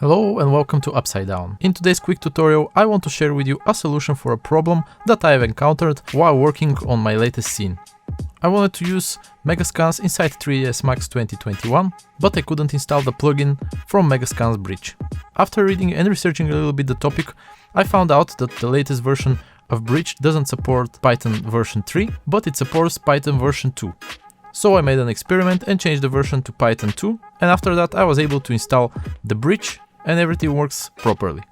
Hello and welcome to Upside Down. In today's quick tutorial I want to share with you a solution for a problem that I have encountered while working on my latest scene. I wanted to use Megascans inside 3ds Max 2021, but I couldn't install the plugin from Megascans Bridge. After reading and researching a little bit the topic, I found out that the latest version of Bridge doesn't support Python version 3, but it supports Python version 2. So I made an experiment and changed the version to Python 2, and after that I was able to install the bridge and everything works properly.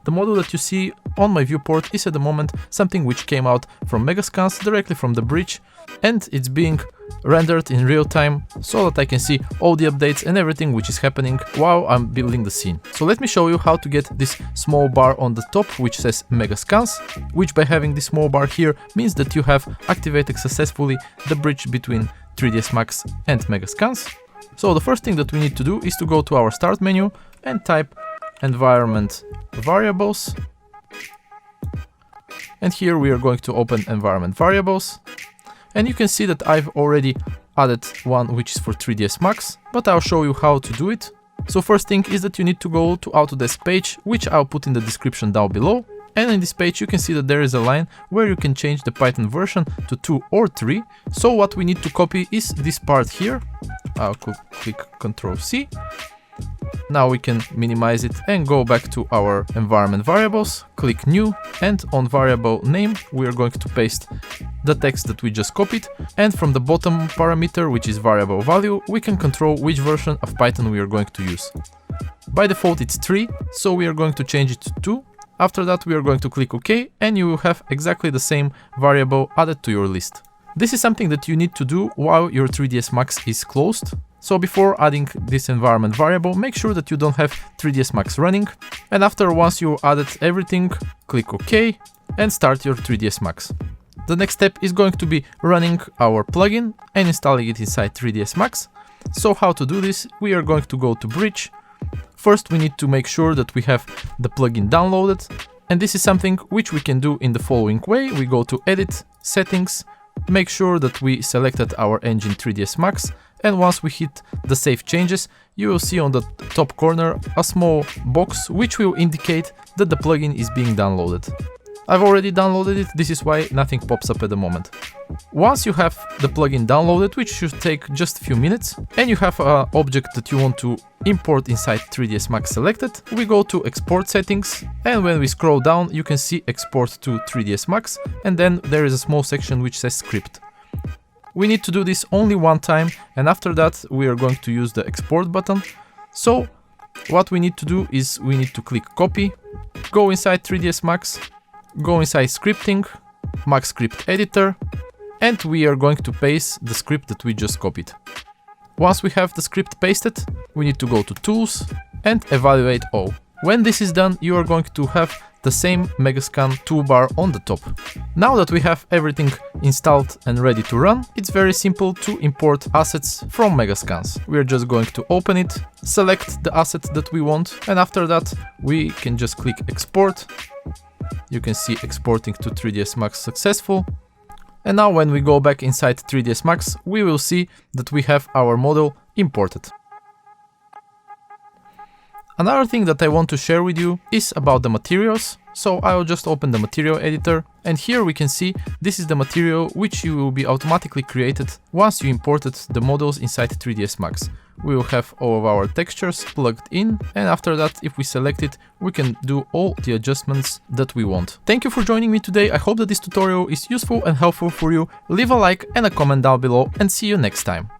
The model that you see on my viewport is at the moment something which came out from Megascans directly from the bridge, and it's being rendered in real time so that I can see all the updates and everything which is happening while I'm building the scene. So let me show you how to get this small bar on the top which says Megascans, which by having this small bar here means that you have activated successfully the bridge between 3ds Max and Megascans. So the first thing that we need to do is to go to our start menu and type environment variables, and here we are going to open environment variables, and you can see that I've already added one which is for 3ds Max, but I'll show you how to do it. So first thing is that you need to go to Autodesk page, which I'll put in the description down below, and in this page you can see that there is a line where you can change the Python version to 2 or 3. So what we need to copy is this part here. I'll click Ctrl C. Now we can minimize it and go back to our environment variables, click new, and on variable name we are going to paste the text that we just copied, and from the bottom parameter, which is variable value, we can control which version of Python we are going to use. By default it's 3, so we are going to change it to 2. After that we are going to click OK, and you will have exactly the same variable added to your list. This is something that you need to do while your 3ds Max is closed. So before adding this environment variable, make sure that you don't have 3ds Max running, and after once you added everything, click OK and start your 3ds Max. The next step is going to be running our plugin and installing it inside 3ds Max. So how to do this? We are going to go to Bridge. First we need to make sure that we have the plugin downloaded, and this is something which we can do in the following way. We go to Edit, Settings, make sure that we selected our engine 3ds Max, and once we hit the Save Changes, you will see on the top corner a small box which will indicate that the plugin is being downloaded. I've already downloaded it, this is why nothing pops up at the moment. Once you have the plugin downloaded, which should take just a few minutes, and you have an object that you want to import inside 3ds Max selected, we go to Export Settings, and when we scroll down you can see Export to 3ds Max, and then there is a small section which says Script. We need to do this only one time, and after that we are going to use the Export button. So what we need to do is we need to click Copy, go inside 3ds Max, go inside Scripting, Max Script Editor, and we are going to paste the script that we just copied. Once we have the script pasted, we need to go to Tools and Evaluate All. When this is done, you are going to have the same Megascan toolbar on the top. Now that we have everything installed and ready to run, it's very simple to import assets from Megascans. We are just going to open it, select the asset that we want, and after that we can just click Export. You can see exporting to 3ds Max successful. And now when we go back inside 3ds Max, we will see that we have our model imported. Another thing that I want to share with you is about the materials. So I will just open the material editor, and here we can see this is the material which you will be automatically created once you imported the models inside 3ds Max. We will have all of our textures plugged in, and after that, if we select it, we can do all the adjustments that we want. Thank you for joining me today. I hope that this tutorial is useful and helpful for you. Leave a like and a comment down below, and see you next time.